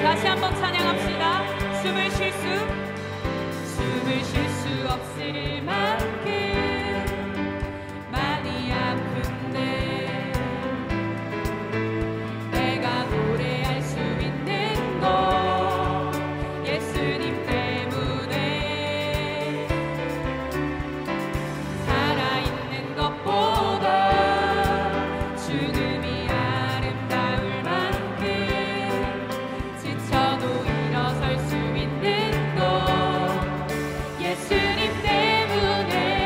다시 한번 찬양합시다. 숨을 쉴 수 없을 만큼 많이 아픈데 내가 노래할 수 있는 것 예수님 때문에 살아있는 것보다 죽음이 아름다울 만큼 지쳐도 일어설 수 있는 것 예수님 때문에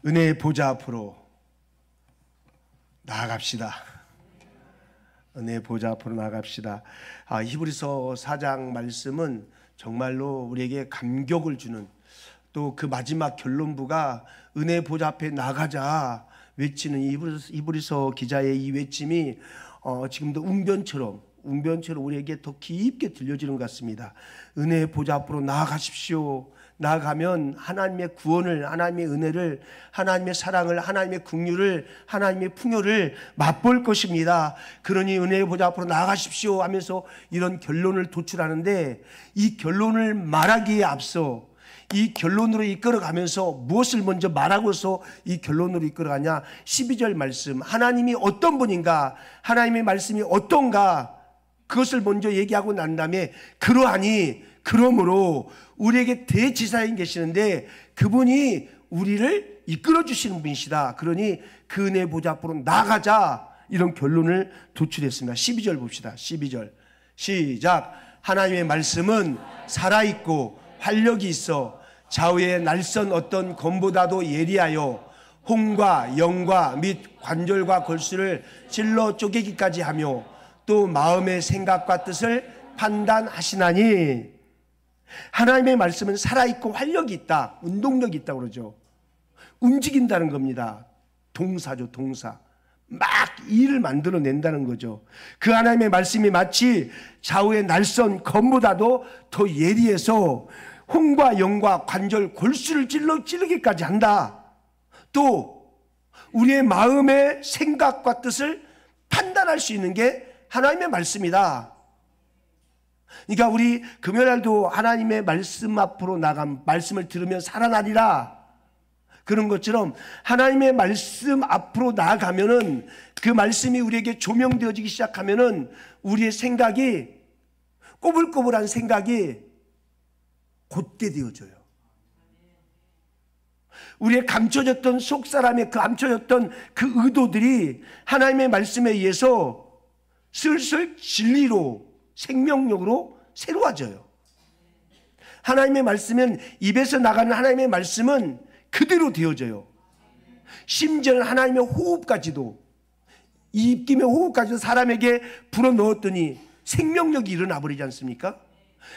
은혜의 보좌 앞으로 나아갑시다. 은혜의 보좌 앞으로 나아갑시다. 히브리서 4장 말씀은 정말로 우리에게 감격을 주는, 또 그 마지막 결론부가 은혜의 보좌 앞에 나가자 외치는 히브리서 기자의 이 외침이 지금도 웅변처럼 우리에게 더 깊게 들려지는 것 같습니다. 은혜의 보좌 앞으로 나아가십시오. 나아가면 하나님의 구원을, 하나님의 은혜를, 하나님의 사랑을, 하나님의 긍휼을, 하나님의 풍요를 맛볼 것입니다. 그러니 은혜의 보좌 앞으로 나아가십시오 하면서 이런 결론을 도출하는데, 이 결론을 말하기에 앞서 이 결론으로 이끌어가면서 무엇을 먼저 말하고서 이 결론으로 이끌어가냐, 12절 말씀, 하나님이 어떤 분인가, 하나님의 말씀이 어떤가, 그것을 먼저 얘기하고 난 다음에 그러므로 우리에게 대지사인 계시는데 그분이 우리를 이끌어 주시는 분이시다. 그러니 그 은혜의 보좌 앞으로 나가자, 이런 결론을 도출했습니다. 12절 봅시다. 12절 시작. 하나님의 말씀은 살아있고 활력이 있어 좌우의 날선 어떤 검보다도 예리하여 혼과 영과 및 관절과 골수를 찔러 쪼개기까지 하며 또 마음의 생각과 뜻을 판단하시나니. 하나님의 말씀은 살아있고 활력이 있다, 운동력이 있다고 그러죠. 움직인다는 겁니다. 동사죠, 동사. 막 일을 만들어낸다는 거죠. 그 하나님의 말씀이 마치 좌우의 날선 검보다도 더 예리해서 혼과 영과 관절 골수를 찌르기까지 한다. 또 우리의 마음의 생각과 뜻을 판단할 수 있는 게 하나님의 말씀이다. 그러니까 우리 금요일날도 하나님의 말씀 앞으로 나감, 말씀을 들으면 살아나리라, 그런 것처럼 하나님의 말씀 앞으로 나아가면은, 그 말씀이 우리에게 조명되어지기 시작하면은 우리의 생각이, 꼬불꼬불한 생각이 곧게 되어져요. 우리의 감춰졌던 속사람의 그 감춰졌던 그 의도들이 하나님의 말씀에 의해서 슬슬 진리로, 생명력으로 새로워져요. 하나님의 말씀은, 입에서 나가는 하나님의 말씀은 그대로 되어져요. 심지어는 하나님의 호흡까지도, 이 입김의 호흡까지도 사람에게 불어넣었더니 생명력이 일어나 버리지 않습니까?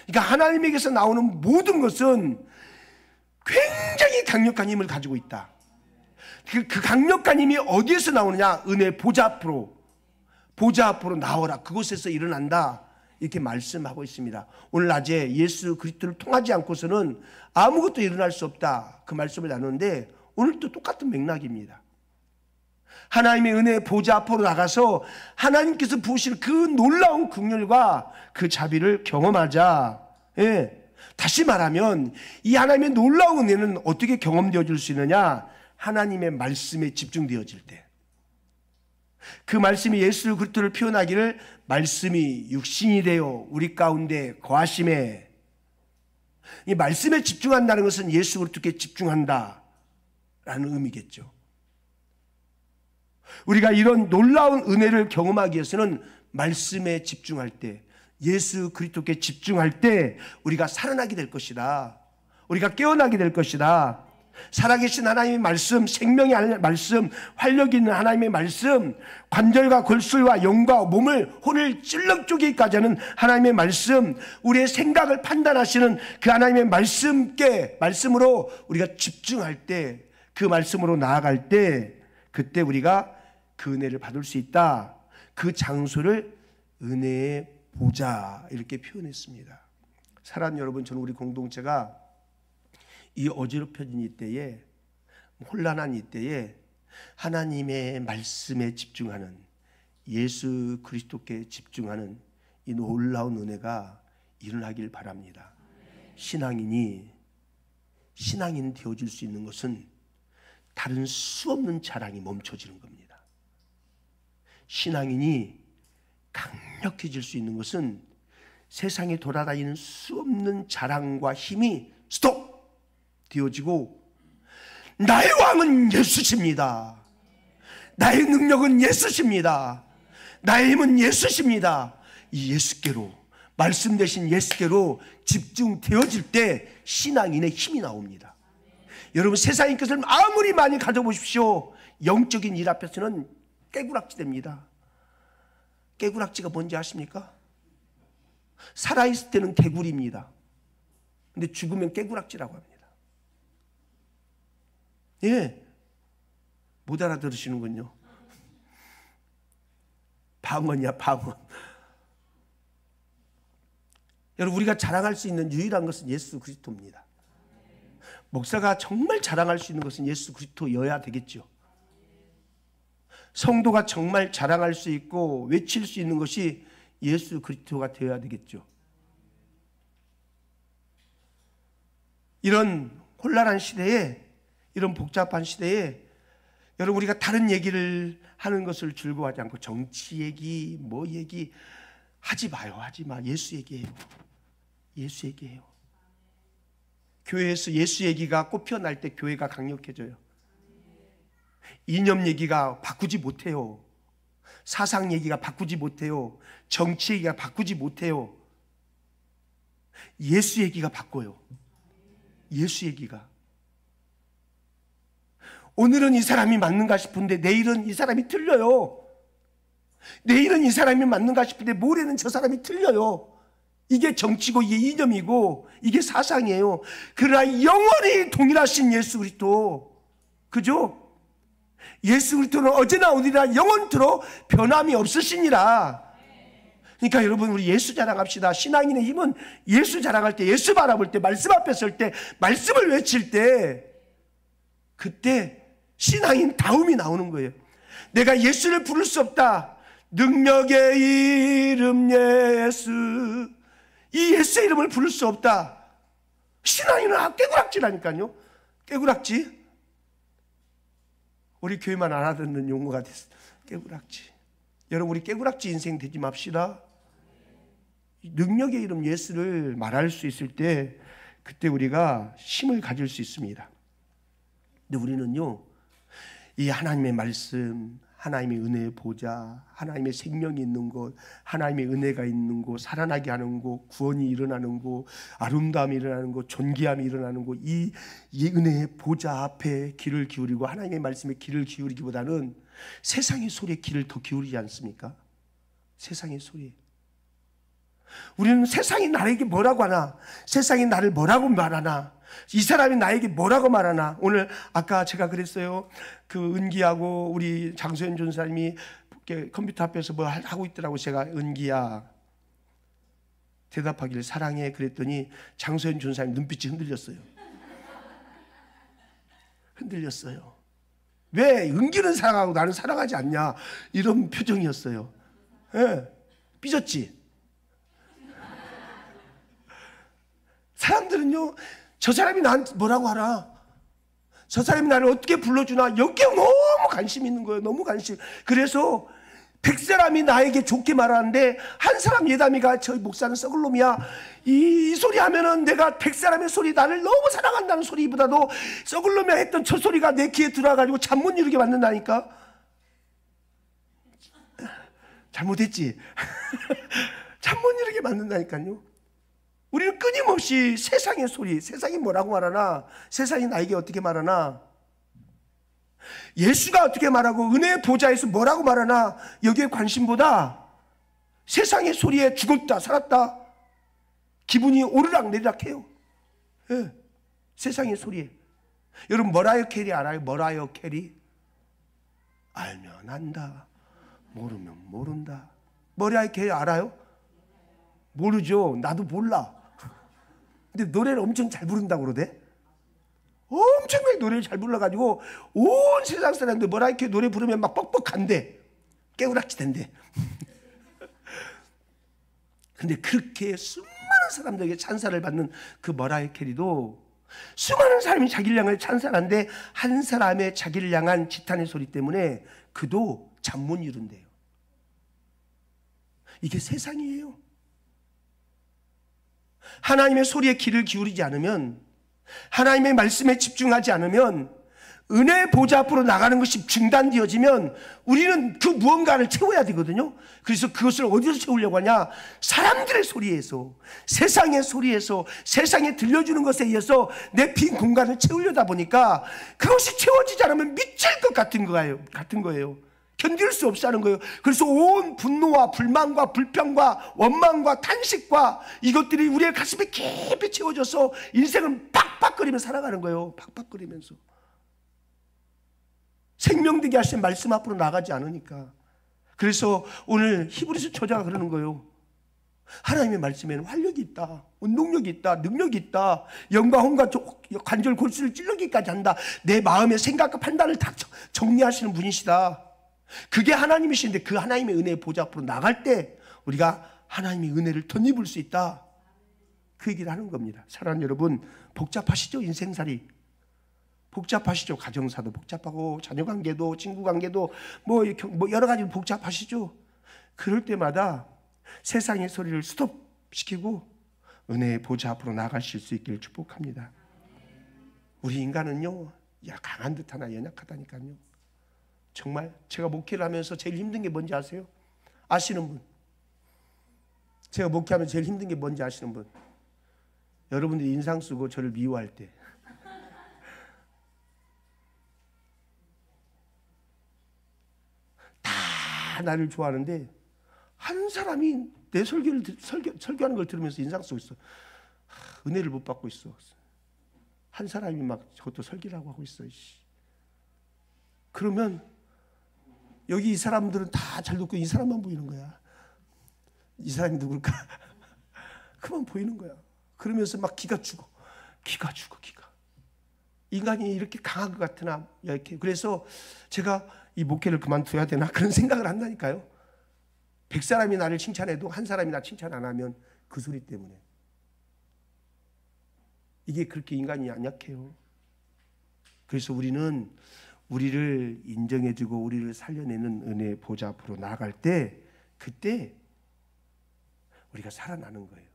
그러니까 하나님에게서 나오는 모든 것은 굉장히 강력한 힘을 가지고 있다. 그 강력한 힘이 어디에서 나오느냐? 은혜 보좌 앞으로 나오라. 그곳에서 일어난다. 이렇게 말씀하고 있습니다. 오늘 낮에 예수 그리스도를 통하지 않고서는 아무것도 일어날 수 없다, 그 말씀을 나누는데, 오늘도 똑같은 맥락입니다. 하나님의 은혜 보좌 앞으로 나가서 하나님께서 부으실 그 놀라운 긍휼과 그 자비를 경험하자. 예. 다시 말하면 이 하나님의 놀라운 은혜는 어떻게 경험되어질 수 있느냐? 하나님의 말씀에 집중되어질 때. 그 말씀이 예수 그리스도를 표현하기를, 말씀이 육신이 되어 우리 가운데 거하심에, 이 말씀에 집중한다는 것은 예수 그리스도께 집중한다 라는 의미겠죠. 우리가 이런 놀라운 은혜를 경험하기 위해서는 말씀에 집중할 때, 예수 그리스도께 집중할 때 우리가 살아나게 될 것이다. 우리가 깨어나게 될 것이다. 살아계신 하나님의 말씀, 생명의 말씀, 활력 있는 하나님의 말씀, 관절과 골수와 영과 몸을, 혼을 찔러 쪼개기까지 하는 하나님의 말씀, 우리의 생각을 판단하시는 그 하나님의 말씀으로 우리가 집중할 때, 그 말씀으로 나아갈 때, 그때 우리가 그 은혜를 받을 수 있다. 그 장소를 은혜의 보좌, 이렇게 표현했습니다. 사랑하는 여러분, 저는 우리 공동체가 이 어지럽혀진 이때에, 혼란한 이때에 하나님의 말씀에 집중하는, 예수 그리스도께 집중하는 이 놀라운 은혜가 일어나길 바랍니다. 신앙인 되어질 수 있는 것은 다른 수 없는 자랑이 멈춰지는 겁니다. 신앙인이 강력해질 수 있는 것은 세상에 돌아다니는 수 없는 자랑과 힘이 스톱! 되어지고, 나의 왕은 예수십니다. 나의 능력은 예수십니다. 나의 힘은 예수십니다. 이 예수께로, 말씀 대신 예수께로 집중되어질 때 신앙인의 힘이 나옵니다. 여러분, 세상의 것을 아무리 많이 가져보십시오, 영적인 일 앞에서는 깨구락지 됩니다. 깨구락지가 뭔지 아십니까? 살아있을 때는 개구리입니다. 근데 죽으면 깨구락지라고 합니다. 예, 못 알아들으시는군요. 방언이야, 방언. 여러분, 우리가 자랑할 수 있는 유일한 것은 예수 그리스도입니다. 목사가 정말 자랑할 수 있는 것은 예수 그리스도여야 되겠죠. 성도가 정말 자랑할 수 있고 외칠 수 있는 것이 예수 그리스도가 되어야 되겠죠. 이런 혼란한 시대에, 이런 복잡한 시대에 여러분, 우리가 다른 얘기를 하는 것을 즐거워하지 않고 정치 얘기, 뭐 얘기 하지 마요. 하지 마. 예수 얘기해요. 예수 얘기해요. 교회에서 예수 얘기가 꽃피어날 때 교회가 강력해져요. 이념 얘기가 바꾸지 못해요. 사상 얘기가 바꾸지 못해요. 정치 얘기가 바꾸지 못해요. 예수 얘기가 바꿔요. 예수 얘기가. 오늘은 이 사람이 맞는가 싶은데 내일은 이 사람이 틀려요. 내일은 이 사람이 맞는가 싶은데 모레는 저 사람이 틀려요. 이게 정치고 이게 이념이고 이게 사상이에요. 그러나 영원히 동일하신 예수 그리스도, 그죠? 예수 그리스도는 어제나 오늘이나 영원토록 변함이 없으시니라. 그러니까 여러분, 우리 예수 자랑합시다. 신앙인의 힘은 예수 자랑할 때, 예수 바라볼 때, 말씀 앞에 설 때, 말씀을 외칠 때, 그때 신앙인 다움이 나오는 거예요. 내가 예수를 부를 수 없다. 능력의 이름 예수, 이 예수의 이름을 부를 수 없다. 신앙인은 깨구락지라니까요. 깨구락지. 우리 교회만 알아듣는 용어가 됐어. 깨구락지. 여러분, 우리 깨구락지 인생 되지 맙시다. 능력의 이름 예수를 말할 수 있을 때, 그때 우리가 힘을 가질 수 있습니다. 근데 우리는요, 이 하나님의 말씀, 하나님의 은혜의 보좌, 하나님의 생명이 있는 곳, 하나님의 은혜가 있는 곳, 살아나게 하는 곳, 구원이 일어나는 곳, 아름다움이 일어나는 곳, 존귀함이 일어나는 곳, 이 은혜의 보좌 앞에 귀를 기울이고 하나님의 말씀에 귀를 기울이기보다는 세상의 소리에 귀를 더 기울이지 않습니까? 세상의 소리. 우리는 세상이 나에게 뭐라고 하나, 세상이 나를 뭐라고 말하나, 이 사람이 나에게 뭐라고 말하나. 오늘 아까 제가 그랬어요. 그 은기하고 우리 장소연 전사님이 컴퓨터 앞에서 뭐 하고 있더라고. 제가 은기야 대답하기를 사랑해 그랬더니 장소연 전사님 눈빛이 흔들렸어요. 흔들렸어요. 왜 은기는 사랑하고 나는 사랑하지 않냐, 이런 표정이었어요. 예, 삐졌지. 사람들은요, 저 사람이 나한테 뭐라고 하나, 저 사람이 나를 어떻게 불러주나, 여기에 너무 관심 있는 거예요. 너무 관심. 그래서 100사람이 나에게 좋게 말하는데 한 사람 예담이가 저 목사는 썩을 놈이야, 이 소리 하면은 내가 100사람의 소리, 나를 너무 사랑한다는 소리보다도 썩을 놈이야 했던 저 소리가 내 귀에 들어와가지고 잠 못 이루게 만든다니까. 잘못했지. 잠 못 이루게 만든다니까요. 우리는 끊임없이 세상의 소리, 세상이 뭐라고 말하나, 세상이 나에게 어떻게 말하나, 예수가 어떻게 말하고 은혜의 보좌에서 뭐라고 말하나, 여기에 관심보다 세상의 소리에 죽었다 살았다 기분이 오르락내리락 해요. 예, 세상의 소리에. 여러분, 머라이어 캐리 알아요? 머라이어 캐리? 알면 안다, 모르면 모른다. 머라이어 캐리 알아요? 모르죠. 나도 몰라. 근데 노래를 엄청 잘 부른다고 그러대. 엄청나게 노래를 잘 불러가지고 온 세상 사람들 머라이어 캐리 노래 부르면 막 뻑뻑한데, 깨우락지 된대. 근데 그렇게 수많은 사람들에게 찬사를 받는 그 머라이어 캐리도, 수많은 사람이 자기를 향해 찬사하는데 한 사람의 자기를 향한 지탄의 소리 때문에 그도 잠 못 이룬대요. 이게 세상이에요. 하나님의 소리에 귀를 기울이지 않으면, 하나님의 말씀에 집중하지 않으면, 은혜의 보좌 앞으로 나가는 것이 중단되어지면 우리는 그 무언가를 채워야 되거든요. 그래서 그것을 어디서 채우려고 하냐? 사람들의 소리에서, 세상의 소리에서, 세상에 들려주는 것에 의해서 내 빈 공간을 채우려다 보니까 그것이 채워지지 않으면 미칠 것 같은 거예요. 견딜 수 없이 하는 거예요. 그래서 온 분노와 불만과 불평과 원망과 탄식과 이것들이 우리의 가슴에 깊이 채워져서 인생은 팍팍거리며 살아가는 거예요. 팍팍거리면서. 생명되게 하신 말씀 앞으로 나가지 않으니까. 그래서 오늘 히브리서 저자가 그러는 거예요. 하나님의 말씀에는 활력이 있다, 운동력이 있다, 능력이 있다, 영과 혼과 관절 골수를 찔러기까지 한다. 내 마음의 생각과 판단을 다 정리하시는 분이시다. 그게 하나님이신데, 그 하나님의 은혜의 보좌 앞으로 나갈 때 우리가 하나님의 은혜를 덧입을 수 있다, 그 얘기를 하는 겁니다. 사랑하는 여러분, 복잡하시죠? 인생살이 복잡하시죠? 가정사도 복잡하고, 자녀관계도, 친구관계도 뭐 여러 가지 복잡하시죠? 그럴 때마다 세상의 소리를 스톱시키고 은혜의 보좌 앞으로 나가실 수 있기를 축복합니다. 우리 인간은요, 강한 듯 하나 연약하다니까요. 정말 제가 목회를 하면서 제일 힘든 게 뭔지 아세요? 아시는 분? 제가 목회하면 제일 힘든 게 뭔지 아시는 분? 여러분들이 인상 쓰고 저를 미워할 때. 다 나를 좋아하는데 한 사람이 내 설교하는 걸 들으면서 인상 쓰고 있어. 은혜를 못 받고 있어. 한 사람이 막 저것도 설교라고 하고 있어. 그러면 여기 이 사람들은 다 잘 듣고 이 사람만 보이는 거야. 이 사람이 누굴까? 그만 보이는 거야. 그러면서 막 기가 죽어. 기가. 인간이 이렇게 강한 것 같으나 이렇게. 그래서 제가 이 목회를 그만둬야 되나 그런 생각을 한다니까요. 100사람이 나를 칭찬해도 한 사람이 나 칭찬 안 하면 그 소리 때문에. 이게 그렇게 인간이 연약해요. 그래서 우리는 우리를 인정해주고 우리를 살려내는 은혜의 보좌 앞으로 나아갈 때 그때 우리가 살아나는 거예요.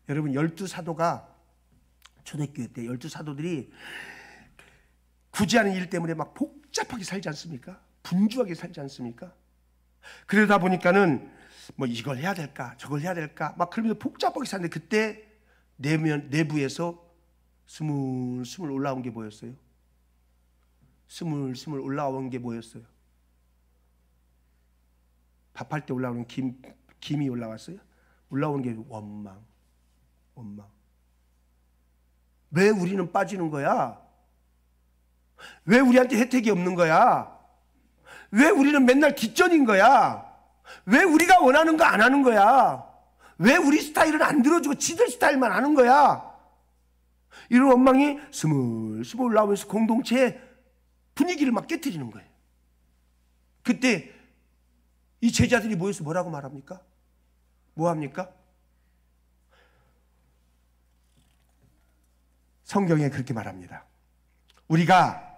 여러분 12사도가 초대교회 때 12사도들이 굳이 하는 일 때문에 막 복잡하게 살지 않습니까? 분주하게 살지 않습니까? 그러다 보니까는 뭐 이걸 해야 될까 저걸 해야 될까 막 그러면서 복잡하게 사는데 그때 내부에서 스물스물 올라온 게 뭐였어요? 스물스물 올라온 게 뭐였어요? 밥할 때 올라오는 김이 올라왔어요? 올라오는 게 원망. 왜 우리는 빠지는 거야? 왜 우리한테 혜택이 없는 거야? 왜 우리는 맨날 뒷전인 거야? 왜 우리가 원하는 거 안 하는 거야? 왜 우리 스타일은 안 들어주고 지들 스타일만 하는 거야? 이런 원망이 스물스물 올라오면서 공동체의 분위기를 막 깨트리는 거예요. 그때 이 제자들이 모여서 뭐라고 말합니까? 뭐 합니까? 성경에 그렇게 말합니다. 우리가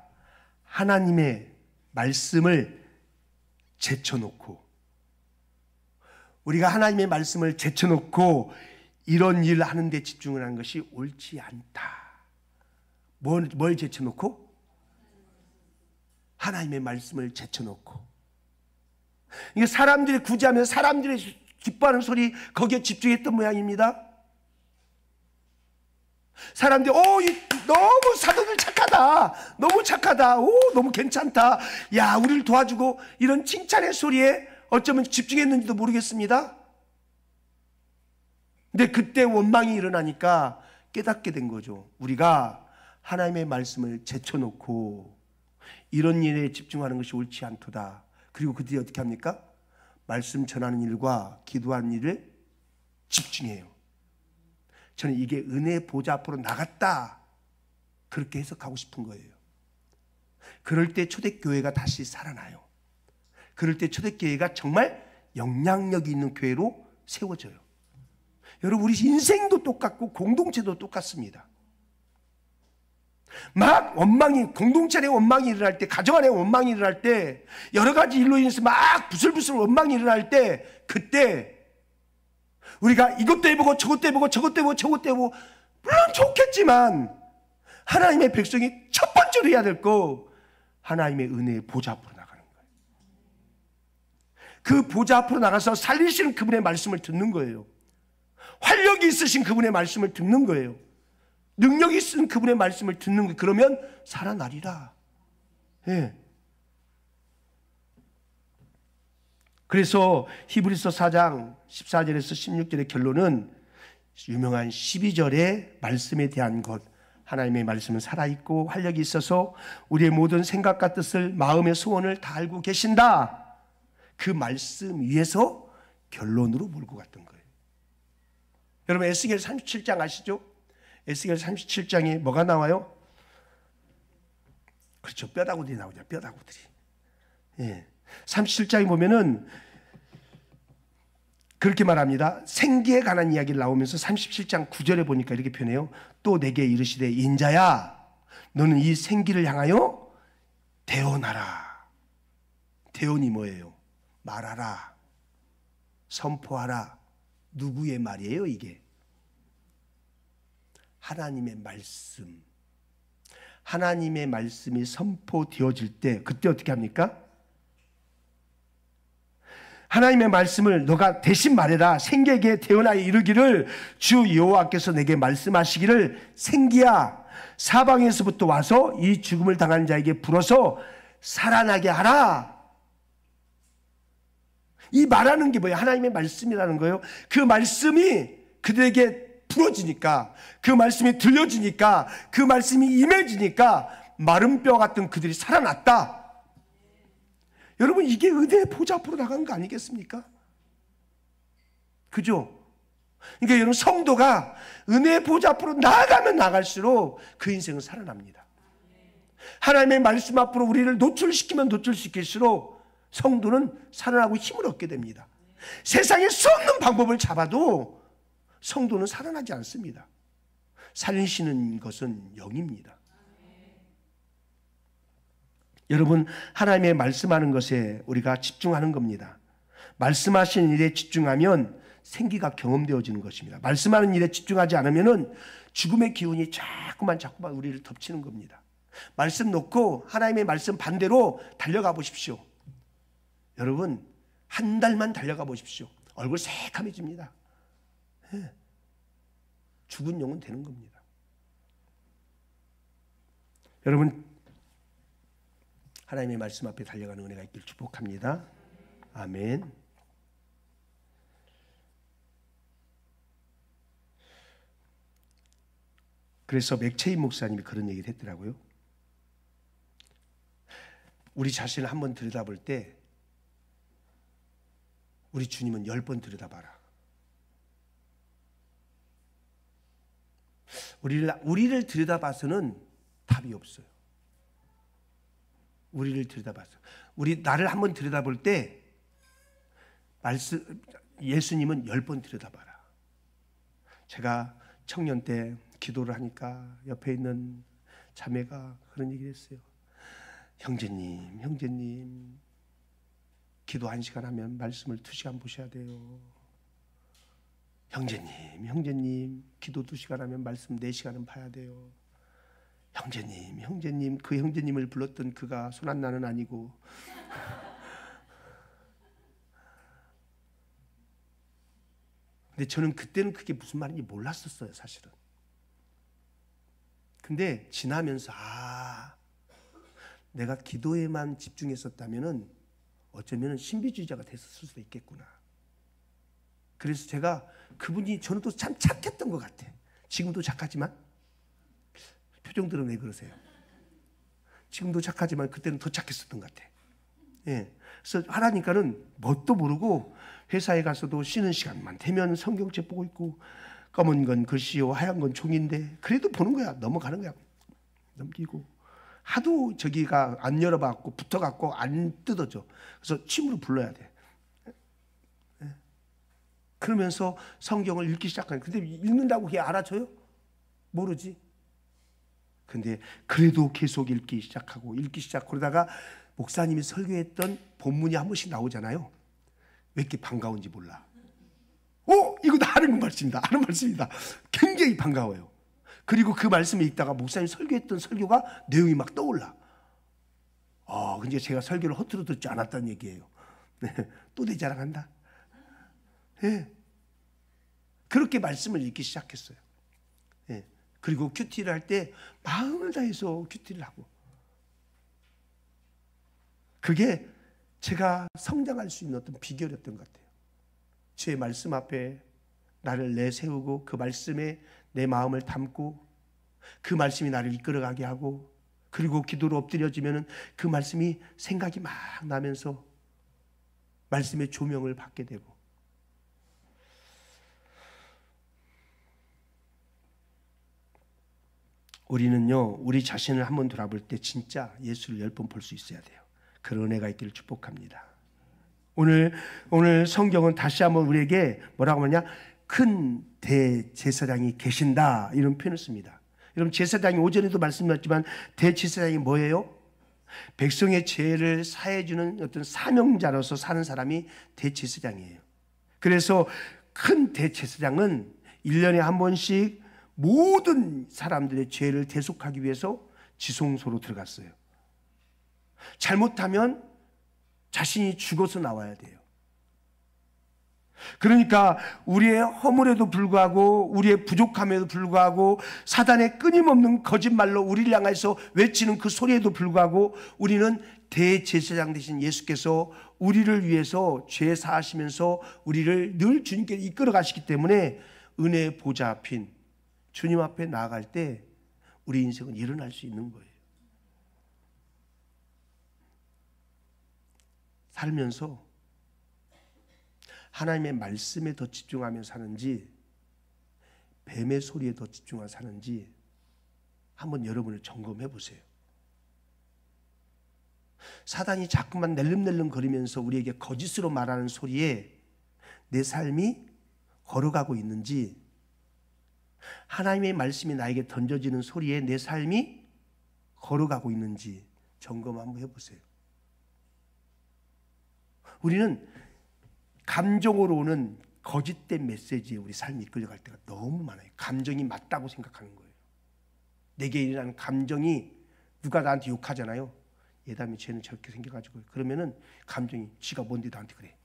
하나님의 말씀을 제쳐놓고 이런 일을 하는 데 집중을 하는 것이 옳지 않다. 뭘 제쳐놓고? 하나님의 말씀을 제쳐놓고. 이게 사람들이 구제하면 사람들이 기뻐하는 소리 거기에 집중했던 모양입니다. 사람들이 너무 사도들 착하다. 너무 착하다. 너무 괜찮다. 야, 우리를 도와주고 이런 칭찬의 소리에 어쩌면 집중했는지도 모르겠습니다. 근데 그때 원망이 일어나니까 깨닫게 된 거죠. 우리가 하나님의 말씀을 제쳐놓고 이런 일에 집중하는 것이 옳지 않도다. 그리고 그들이 어떻게 합니까? 말씀 전하는 일과 기도하는 일을 집중해요. 저는 이게 은혜의 보좌 앞으로 나갔다. 그렇게 해석하고 싶은 거예요. 그럴 때 초대교회가 다시 살아나요. 그럴 때 초대교회가 정말 영향력이 있는 교회로 세워져요. 여러분, 우리 인생도 똑같고 공동체도 똑같습니다. 막 공동체 안에 원망이 일어날 때, 가정 안에 원망이 일어날 때, 여러 가지 일로 인해서 막 부슬부슬 원망이 일어날 때, 그때 우리가 이것도 해보고 저것도 해보고 물론 좋겠지만 하나님의 백성이 첫 번째로 해야 될 거 하나님의 은혜의 보좌 앞으로 나가는 거예요. 그 보좌 앞으로 나가서 살리시는 그분의 말씀을 듣는 거예요. 활력이 있으신 그분의 말씀을 듣는 거예요. 능력이 있으신 그분의 말씀을 듣는 거예요. 그러면 살아나리라. 예. 그래서 히브리서 4장 14절에서 16절의 결론은 유명한 12절의 말씀에 대한 것. 하나님의 말씀은 살아있고 활력이 있어서 우리의 모든 생각과 뜻을, 마음의 소원을 다 알고 계신다. 그 말씀 위에서 결론으로 몰고 갔던 거예요. 여러분, 에스겔 37장 아시죠? 에스겔 37장에 뭐가 나와요? 그렇죠. 뼈다구들이 나오죠. 뼈다구들이. 예. 37장에 보면은 그렇게 말합니다. 생기에 관한 이야기를 나오면서 37장 9절에 보니까 이렇게 표현해요. 또 내게 이르시되 인자야 너는 이 생기를 향하여 대언하라. 대언이 뭐예요? 말하라. 선포하라. 누구의 말이에요 이게? 하나님의 말씀. 하나님의 말씀이 선포되어질 때 그때 어떻게 합니까? 하나님의 말씀을 너가 대신 말해라. 생기에게 대언하여 이르기를 주 여호와께서 내게 말씀하시기를 생기야 사방에서부터 와서 이 죽음을 당한 자에게 불어서 살아나게 하라. 이 말하는 게 뭐예요? 하나님의 말씀이라는 거예요. 그 말씀이 그들에게 부러지니까, 그 말씀이 들려지니까, 그 말씀이 임해지니까 마른 뼈 같은 그들이 살아났다. 여러분, 이게 은혜의 보좌 앞으로 나가는 거 아니겠습니까? 그죠? 그러니까 여러분, 성도가 은혜의 보좌 앞으로 나아가면 나갈수록 그 인생은 살아납니다. 하나님의 말씀 앞으로 우리를 노출시키면 노출시킬수록 성도는 살아나고 힘을 얻게 됩니다. 세상에 수 없는 방법을 잡아도 성도는 살아나지 않습니다. 살리시는 것은 영입니다. 여러분, 하나님의 말씀하는 것에 우리가 집중하는 겁니다. 말씀하시는 일에 집중하면 생기가 경험되어지는 것입니다. 말씀하는 일에 집중하지 않으면 죽음의 기운이 자꾸만 우리를 덮치는 겁니다. 말씀 놓고 하나님의 말씀 반대로 달려가 보십시오. 여러분, 한 달만 달려가 보십시오. 얼굴 새카매집니다. 죽은 영은 되는 겁니다. 여러분, 하나님의 말씀 앞에 달려가는 은혜가 있길 축복합니다. 아멘. 그래서 맥체인 목사님이 그런 얘기를 했더라고요. 우리 자신을 한번 들여다볼 때 우리 주님은 10번 들여다봐라. 우리를 들여다봐서는 답이 없어요. 우리를 들여다봐서 나를 한번 들여다볼 때 예수님은 10번 들여다봐라. 제가 청년 때 기도를 하니까 옆에 있는 자매가 그런 얘기를 했어요. 형제님 기도 1시간 하면 말씀을 2시간 보셔야 돼요. 형제님 기도 2시간 하면 말씀 4시간은 봐야 돼요. 형제님 그 형제님을 불렀던 그가 손한나는 아니고 근데 저는 그때는 그게 무슨 말인지 몰랐었어요, 사실은. 근데 지나면서 내가 기도에만 집중했었다면은 어쩌면 신비주의자가 됐었을 수도 있겠구나. 그래서 제가 그분이 저는 또 참 착했던 것 같아. 지금도 착하지만 표정들은 왜 그러세요? 지금도 착하지만 그때는 더 착했었던 것 같아. 예. 그래서 하라니까는 뭣도 모르고 회사에 가서도 쉬는 시간만 되면 성경책 보고 있고 검은 건 글씨요 하얀 건 종인데 그래도 보는 거야. 넘어가는 거야. 넘기고 하도 저기가 안 열어봤고 붙어갖고 안 뜯어져. 그래서 침으로 불러야 돼. 그러면서 성경을 읽기 시작하는. 근데 읽는다고 그게 알아줘요? 모르지. 근데 그래도 계속 읽기 시작하고 그러다가 목사님이 설교했던 본문이 한 번씩 나오잖아요. 왜 이렇게 반가운지 몰라. 이거 나 아는 말씀이다. 굉장히 반가워요. 그리고 그 말씀을 읽다가 목사님이 설교했던 설교가 내용이 막 떠올라. 근데 제가 설교를 허투루 듣지 않았다는 얘기예요. 또 내 자랑한다. 네. 그렇게 말씀을 읽기 시작했어요. 네. 그리고 큐티를 할 때 마음을 다해서 큐티를 하고 그게 제가 성장할 수 있는 어떤 비결이었던 것 같아요. 주의 말씀 앞에 나를 내세우고 그 말씀에 내 마음을 담고 그 말씀이 나를 이끌어가게 하고 그리고 기도로 엎드려지면 그 말씀이 생각이 막 나면서 말씀의 조명을 받게 되고 우리는요 우리 자신을 한번 돌아볼 때 진짜 예수를 10번 볼 수 있어야 돼요. 그런 은혜가 있기를 축복합니다. 오늘 성경은 다시 한번 우리에게 뭐라고 하냐 큰 대제사장이 계신다 이런 표현을 씁니다. 여러분 제사장이 오전에도 말씀드렸지만 대제사장이 뭐예요? 백성의 죄를 사해주는 어떤 사명자로서 사는 사람이 대제사장이에요. 그래서 큰 대제사장은 1년에 한 번씩 모든 사람들의 죄를 대속하기 위해서 지성소로 들어갔어요. 잘못하면 자신이 죽어서 나와야 돼요. 그러니까 우리의 허물에도 불구하고 우리의 부족함에도 불구하고 사단의 끊임없는 거짓말로 우리를 향해서 외치는 그 소리에도 불구하고 우리는 대제사장 되신 예수께서 우리를 위해서 죄 사하시면서 우리를 늘 주님께 이끌어 가시기 때문에 은혜의 보좌 앞인 주님 앞에 나아갈 때 우리 인생은 일어날 수 있는 거예요. 살면서 하나님의 말씀에 더 집중하며 사는지 뱀의 소리에 더 집중하며 사는지 한번 여러분을 점검해 보세요. 사단이 자꾸만 낼름낼름 거리면서 우리에게 거짓으로 말하는 소리에 내 삶이 걸어가고 있는지, 하나님의 말씀이 나에게 던져지는 소리에 내 삶이 걸어가고 있는지 점검 한번 해보세요. 우리는 감정으로 오는 거짓된 메시지에 우리 삶이 이끌려갈 때가 너무 많아요. 감정이 맞다고 생각하는 거예요. 내게 일어나는 감정이, 누가 나한테 욕하잖아요. 예담이 쟤는 저렇게 생겨가지고, 그러면은 감정이 지가 뭔데 나한테 그래,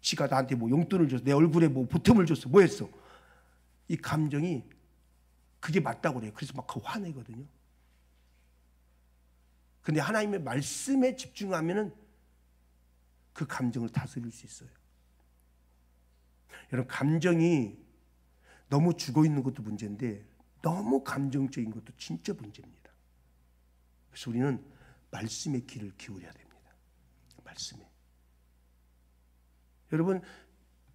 지가 나한테 뭐 용돈을 줬어, 내 얼굴에 뭐 보탬을 줬어, 뭐 했어, 이 감정이 그게 맞다고 그래요. 그래서 막 화내거든요. 근데 하나님의 말씀에 집중하면은 그 감정을 다스릴 수 있어요. 여러분, 감정이 너무 죽어 있는 것도 문제인데 너무 감정적인 것도 진짜 문제입니다. 그래서 우리는 말씀의 귀를 기울여야 됩니다. 말씀에. 여러분,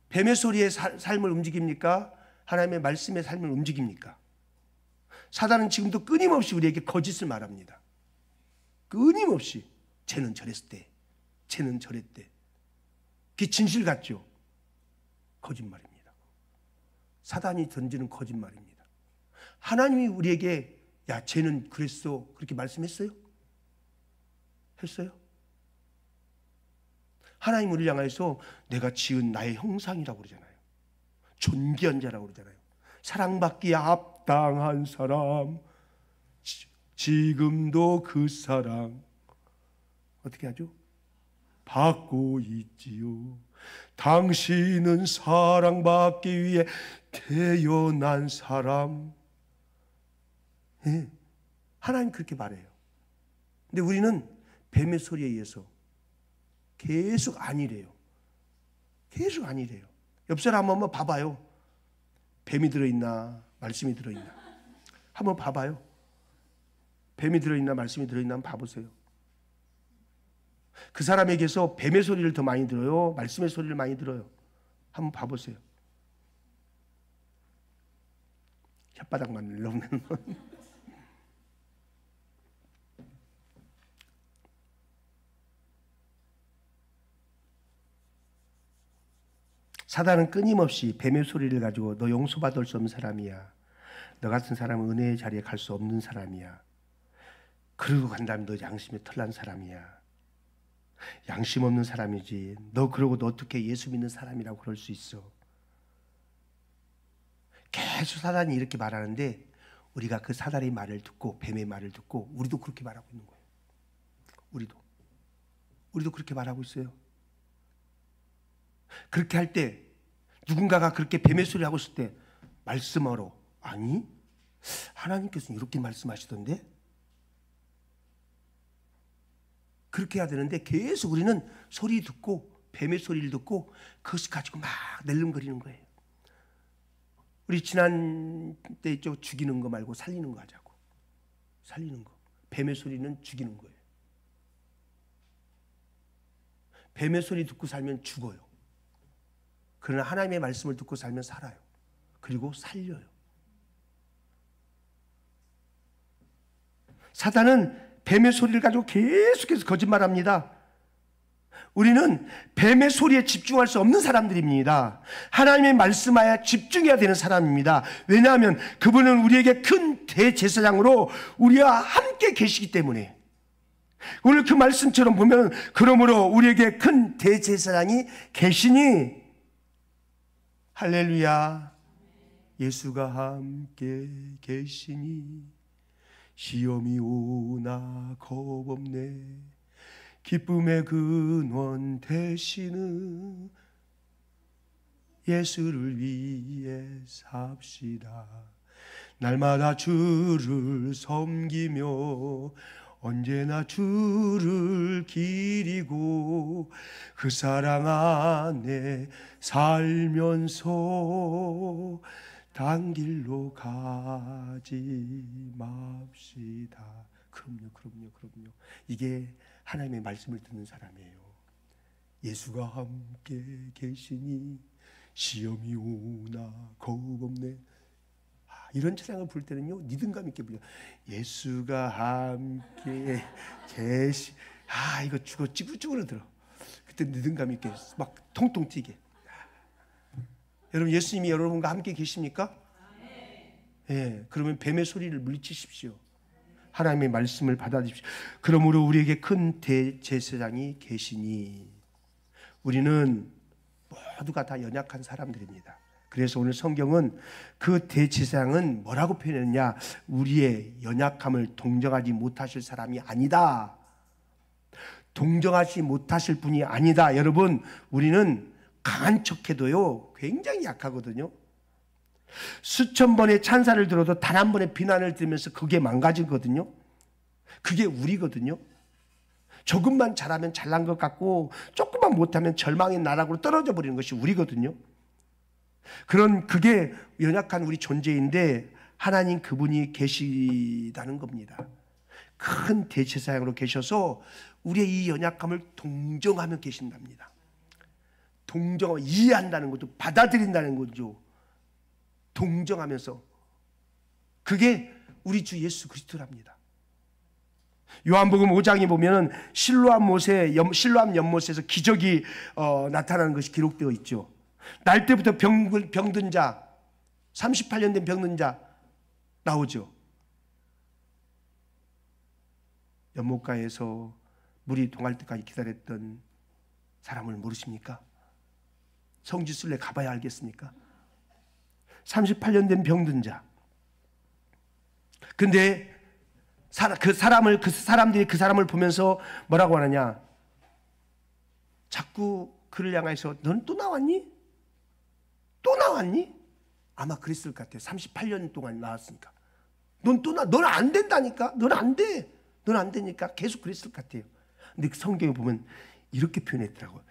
뱀의 소리에 삶을 움직입니까? 하나님의 말씀의 삶을 움직입니까? 사단은 지금도 끊임없이 우리에게 거짓을 말합니다. 끊임없이 쟤는 저랬을 때, 쟤는 저랬대. 그게 진실 같죠? 거짓말입니다. 사단이 던지는 거짓말입니다. 하나님이 우리에게 야, 쟤는 그랬어, 그렇게 말씀했어요? 했어요? 하나님 우리를 향해서 내가 지은 나의 형상이라고 그러잖아요. 존귀한 자라고 그러잖아요. 사랑받기에 합당한 사람, 지금도 그 사랑 어떻게 하죠? 받고 있지요. 당신은 사랑받기 위해 태어난 사람. 네, 하나님 그렇게 말해요. 근데 우리는 뱀의 소리에 의해서 계속 아니래요. 계속 아니래요. 옆 사람 한번 봐봐요. 뱀이 들어있나 말씀이 들어있나 한번 봐봐요. 뱀이 들어있나 말씀이 들어있나 한번 봐보세요. 그 사람에게서 뱀의 소리를 더 많이 들어요, 말씀의 소리를 많이 들어요? 한번 봐보세요. 혓바닥만 늘러오는 사단은 끊임없이 뱀의 소리를 가지고 너 용서받을 수 없는 사람이야, 너 같은 사람은 은혜의 자리에 갈 수 없는 사람이야, 그러고 간다면 너 양심에 털난 사람이야, 양심 없는 사람이지, 너 그러고 너 어떻게 예수 믿는 사람이라고 그럴 수 있어. 계속 사단이 이렇게 말하는데 우리가 그 사단의 말을 듣고 뱀의 말을 듣고 우리도 그렇게 말하고 있는 거예요. 우리도 그렇게 말하고 있어요. 그렇게 할 때 누군가가 그렇게 뱀의 소리를 하고 있을 때 말씀하러, 아니 하나님께서는 이렇게 말씀하시던데, 그렇게 해야 되는데 계속 우리는 소리 듣고 뱀의 소리를 듣고 그것을 가지고 막 낼름거리는 거예요. 우리 지난 때 있죠, 죽이는 거 말고 살리는 거 하자고. 살리는 거. 뱀의 소리는 죽이는 거예요. 뱀의 소리 듣고 살면 죽어요. 그러나 하나님의 말씀을 듣고 살면 살아요. 그리고 살려요. 사단은 뱀의 소리를 가지고 계속해서 거짓말합니다. 우리는 뱀의 소리에 집중할 수 없는 사람들입니다. 하나님의 말씀하에 집중해야 되는 사람입니다. 왜냐하면 그분은 우리에게 큰 대제사장으로 우리와 함께 계시기 때문에. 오늘 그 말씀처럼 보면, 그러므로 우리에게 큰 대제사장이 계시니 할렐루야, 예수가 함께 계시니 시험이 오나 겁없네, 기쁨의 근원 되시는 예수를 위해 삽시다. 날마다 주를 섬기며 언제나 주를 기리고 그 사랑 안에 살면서 단 길로 가지 맙시다. 그럼요. 이게 하나님의 말씀을 듣는 사람이에요. 예수가 함께 계시니 시험이 오나 겁없네. 이런 찬양을 부를 때는요, 리듬감 있게 불러. 예수가 함께 계시. 이거 죽어 찌글찌글 들어. 그때 리듬감 있게 막 통통 튀게. 여러분, 예수님이 여러분과 함께 계십니까? 예, 그러면 뱀의 소리를 물리치십시오. 하나님의 말씀을 받아들이십시오. 그러므로 우리에게 큰 대제사장이 계시니. 우리는 모두가 다 연약한 사람들입니다. 그래서 오늘 성경은 그 대제사장은 뭐라고 표현했냐? 우리의 연약함을 동정하지 못하실 사람이 아니다. 동정하지 못하실 분이 아니다. 여러분, 우리는 강한 척해도요 굉장히 약하거든요. 수천 번의 찬사를 들어도 단 한 번의 비난을 들으면서 그게 망가지거든요. 그게 우리거든요. 조금만 잘하면 잘난 것 같고 조금만 못하면 절망의 나락으로 떨어져 버리는 것이 우리거든요. 그게 연약한 우리 존재인데 하나님 그분이 계시다는 겁니다. 큰 대제사장으로 계셔서 우리의 이 연약함을 동정하며 계신답니다. 동정하며 이해한다는 것도 받아들인다는 거죠. 동정하면서. 그게 우리 주 예수 그리스도랍니다. 요한복음 5장에 보면은 실로암 연못에서 기적이 나타나는 것이 기록되어 있죠. 날 때부터 병든 자, 38년 된 병든 자 나오죠. 연못가에서 물이 동할 때까지 기다렸던 사람을 모르십니까? 성지순례 가봐야 알겠습니까? 38년 된 병든 자. 근데 그 사람들이 그 사람을 보면서 뭐라고 하느냐? 자꾸 그를 향해서 넌 또 나왔니? 또 나왔니? 아마 그랬을 것 같아요. 38년 동안 나왔으니까. 넌 안 된다니까? 넌 안 돼. 넌 안 되니까 계속 그랬을 것 같아요. 근데 그 성경에 보면 이렇게 표현했더라고요.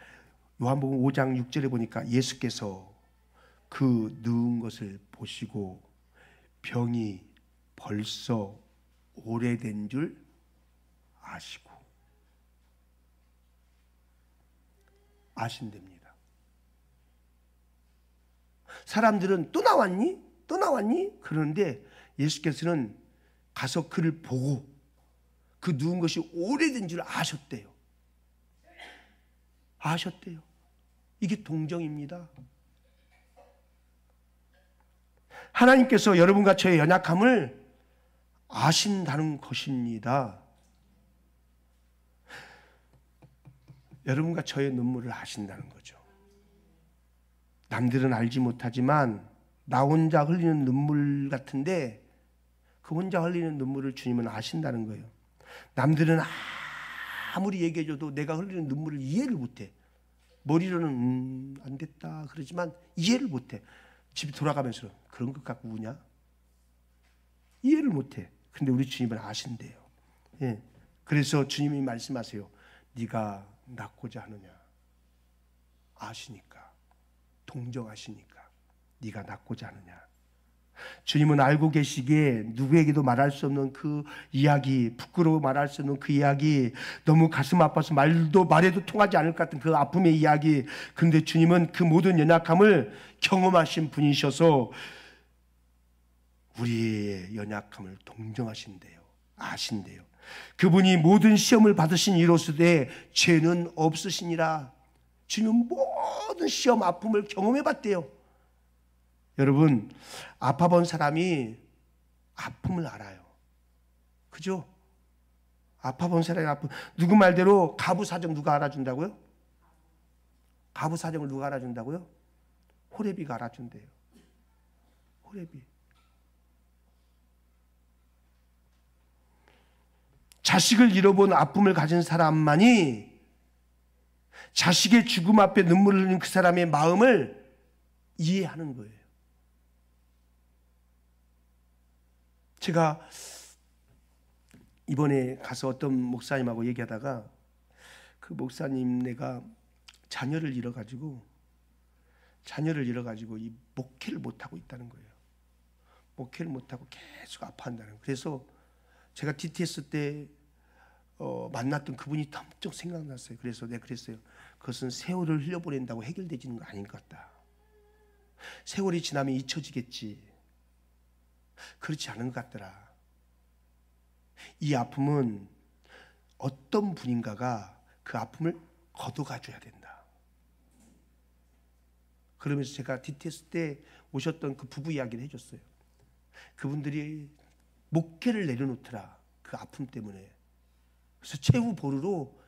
요한복음 5장 6절에 보니까 예수께서 그 누운 것을 보시고 병이 벌써 오래된 줄 아시고 아신답니다. 사람들은 또 나왔니? 또 나왔니? 그러는데 예수께서는 가서 그를 보고 그 누운 것이 오래된 줄 아셨대요. 아셨대요. 이게 동정입니다. 하나님께서 여러분과 저의 연약함을 아신다는 것입니다. 여러분과 저의 눈물을 아신다는 거죠. 남들은 알지 못하지만 나 혼자 흘리는 눈물 같은데 그 혼자 흘리는 눈물을 주님은 아신다는 거예요. 남들은 아무리 얘기해줘도 내가 흘리는 눈물을 이해를 못해. 머리로는 안 됐다 그러지만 이해를 못해. 집에 돌아가면서 그런 것 갖고 우냐? 이해를 못해. 근데 우리 주님은 아신대요. 예. 그래서 주님이 말씀하세요. 네가 낫고자 하느냐? 아시니까, 동정하시니까 네가 낫고자 하느냐? 주님은 알고 계시기에 누구에게도 말할 수 없는 그 이야기, 부끄러워 말할 수 없는 그 이야기, 너무 가슴 아파서 말해도 통하지 않을 것 같은 그 아픔의 이야기. 그런데 주님은 그 모든 연약함을 경험하신 분이셔서 우리의 연약함을 동정하신대요. 아신대요. 그분이 모든 시험을 받으신 이로서되 죄는 없으시니라. 주님은 모든 시험, 아픔을 경험해 봤대요. 여러분, 아파본 사람이 아픔을 알아요. 그죠? 아파본 사람이 아픔. 누구 말대로 가부 사정 누가 알아준다고요? 가부 사정을 누가 알아준다고요? 호레비가 알아준대요. 호레비. 자식을 잃어본 아픔을 가진 사람만이 자식의 죽음 앞에 눈물을 흘리는 그 사람의 마음을 이해하는 거예요. 제가 이번에 가서 어떤 목사님하고 얘기하다가 그 목사님네가 자녀를 잃어가지고 이 목회를 못하고 있다는 거예요. 목회를 못하고 계속 아파한다는 거예요. 그래서 제가 DTS 때 만났던 그분이 탐쩍 생각났어요. 그래서 내가 그랬어요. 그것은 세월을 흘려보낸다고 해결되지는 거 아닌 것 같다. 세월이 지나면 잊혀지겠지. 그렇지 않은 것 같더라. 이 아픔은 어떤 분인가가 그 아픔을 걷어가줘야 된다. 그러면서 제가 DTS 때 오셨던 그 부부 이야기를 해줬어요. 그분들이 목회를 내려놓더라. 그 아픔 때문에. 그래서 최후 보루로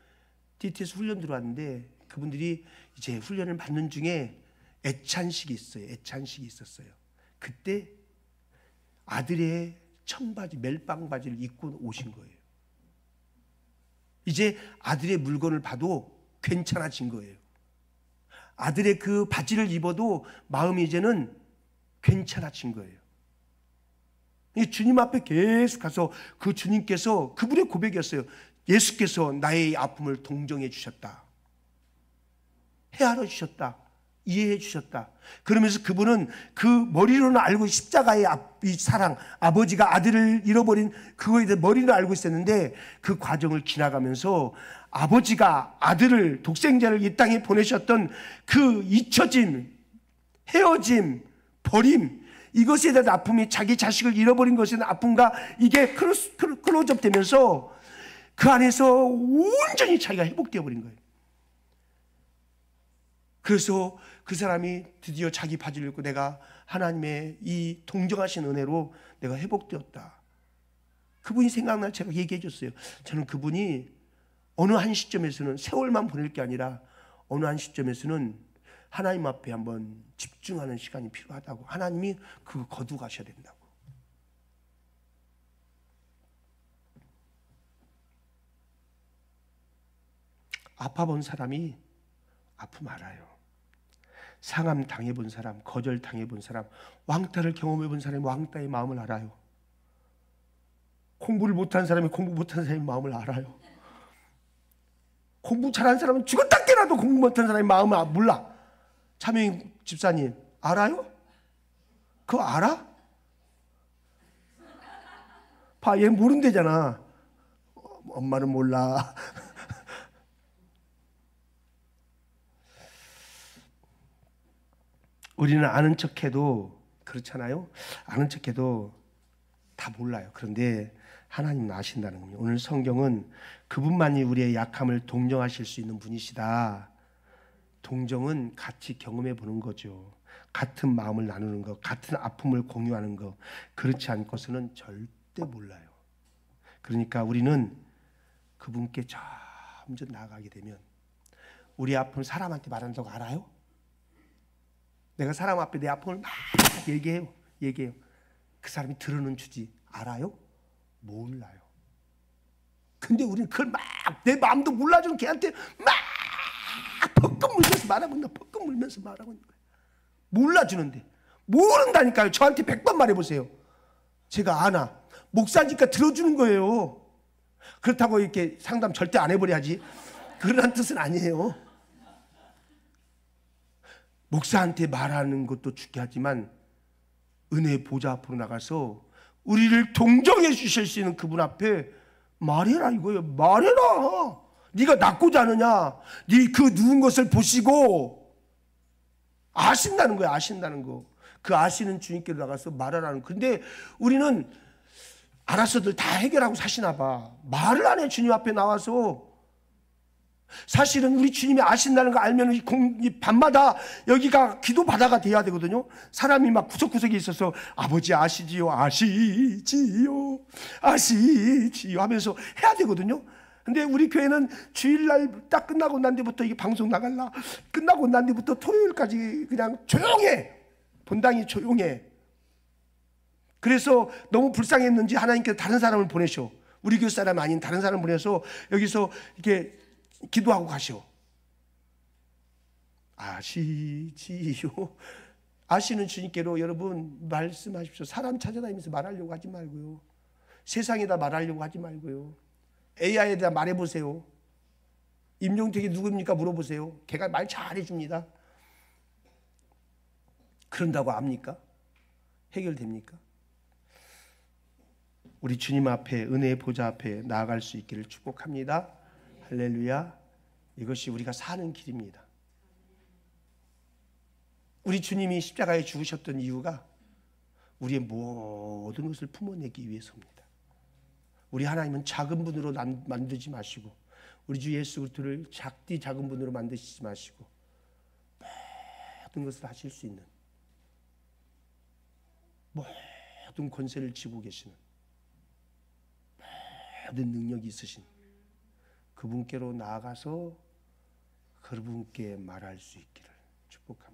DTS 훈련 들어왔는데 그분들이 이제 훈련을 받는 중에 애찬식이 있어요. 애찬식이 있었어요. 그때 아들의 청바지, 멜빵 바지를 입고 오신 거예요. 이제 아들의 물건을 봐도 괜찮아진 거예요. 아들의 그 바지를 입어도 마음이 이제는 괜찮아진 거예요. 주님 앞에 계속 가서 그 주님께서 그분의 고백이었어요. 예수께서 나의 아픔을 동정해 주셨다. 헤아려 주셨다. 이해해 주셨다. 그러면서 그분은 그 머리로는 알고 십자가의 이 사랑, 아버지가 아들을 잃어버린 그거에 대해 머리로 알고 있었는데 그 과정을 지나가면서 아버지가 아들을, 독생자를 이 땅에 보내셨던 그 잊혀짐, 헤어짐, 버림, 이것에 대한 아픔이 자기 자식을 잃어버린 것에 대한 아픔과 이게 클로즈업 되면서 그 안에서 온전히 자기가 회복되어 버린 거예요. 그래서 그 사람이 드디어 자기 바지를 입고 내가 하나님의 이 동정하신 은혜로 내가 회복되었다. 그분이 생각날 제가 얘기해 줬어요. 저는 그분이 어느 한 시점에서는 세월만 보낼 게 아니라 어느 한 시점에서는 하나님 앞에 한번 집중하는 시간이 필요하다고. 하나님이 그거 거두 가셔야 된다고. 아파본 사람이 아픔 알아요. 상함 당해본 사람, 거절 당해본 사람, 왕따를 경험해본 사람이 왕따의 마음을 알아요. 공부를 못한 사람이 공부 못한 사람의 마음을 알아요. 공부 잘한 사람은 죽었다 깨라도 공부 못한 사람의 마음을 몰라. 차명희 집사님 알아요? 그거 알아? 봐, 얘 모른대잖아. 엄마는 몰라. 우리는 아는 척해도 그렇잖아요. 아는 척해도 다 몰라요. 그런데 하나님은 아신다는 겁니다. 오늘 성경은 그분만이 우리의 약함을 동정하실 수 있는 분이시다. 동정은 같이 경험해 보는 거죠. 같은 마음을 나누는 것, 같은 아픔을 공유하는 것. 그렇지 않고서는 절대 몰라요. 그러니까 우리는 그분께 점점 나아가게 되면 우리 아픔 사람한테 말한다고 알아요? 내가 사람 앞에 내 아픔을 막 얘기해요. 그 사람이 들어는 주지. 알아요? 몰라요. 근데 우리는 그걸 막 내 마음도 몰라주는 걔한테 막 벅벅 물면서 말하고 있는 거야. 벅벅 물면서 말하고 있는 거야. 몰라주는데. 모른다니까요. 저한테 100번 말해보세요. 제가 아나. 목사니까 들어주는 거예요. 그렇다고 이렇게 상담 절대 안 해버려야지. 그런 뜻은 아니에요. 목사한테 말하는 것도 중요하지만 은혜의 보좌 앞으로 나가서 우리를 동정해 주실 수 있는 그분 앞에 말해라 이거예요. 말해라. 네가 낫고자 하느냐. 네 그 누운 것을 보시고 아신다는 거야. 아신다는 거. 그 아시는 주님께로 나가서 말하라는 거. 근데 우리는 알아서들 다 해결하고 사시나 봐. 말을 안 해. 주님 앞에 나와서. 사실은 우리 주님이 아신다는 거 알면 이 밤마다 여기가 기도 바다가 돼야 되거든요. 사람이 막 구석구석에 있어서 아버지 아시지요, 아시지요, 아시지요 하면서 해야 되거든요. 근데 우리 교회는 주일날 딱 끝나고 난 뒤부터 이게 방송 나갈라. 끝나고 난 뒤부터 토요일까지 그냥 조용해. 본당이 조용해. 그래서 너무 불쌍했는지 하나님께서 다른 사람을 보내셔. 우리 교회 사람 아닌 다른 사람을 보내서 여기서 이렇게 기도하고 가시오. 아시지요. 아시는 주님께로 여러분 말씀하십시오. 사람 찾아다니면서 말하려고 하지 말고요. 세상에다 말하려고 하지 말고요. AI에다 말해보세요. 임종택이 누굽니까 물어보세요. 걔가 말 잘해줍니다. 그런다고 압니까? 해결됩니까? 우리 주님 앞에 은혜의 보좌 앞에 나아갈 수 있기를 축복합니다. 할렐루야. 이것이 우리가 사는 길입니다. 우리 주님이 십자가에 죽으셨던 이유가 우리의 모든 것을 품어내기 위해서입니다. 우리 하나님은 작은 분으로 만들지 마시고, 우리 주 예수 그리스도를 작은 분으로 만드시지 마시고, 모든 것을 하실 수 있는, 모든 권세를 쥐고 계시는, 모든 능력이 있으신 그분께로 나아가서 그분께 말할 수 있기를 축복합니다.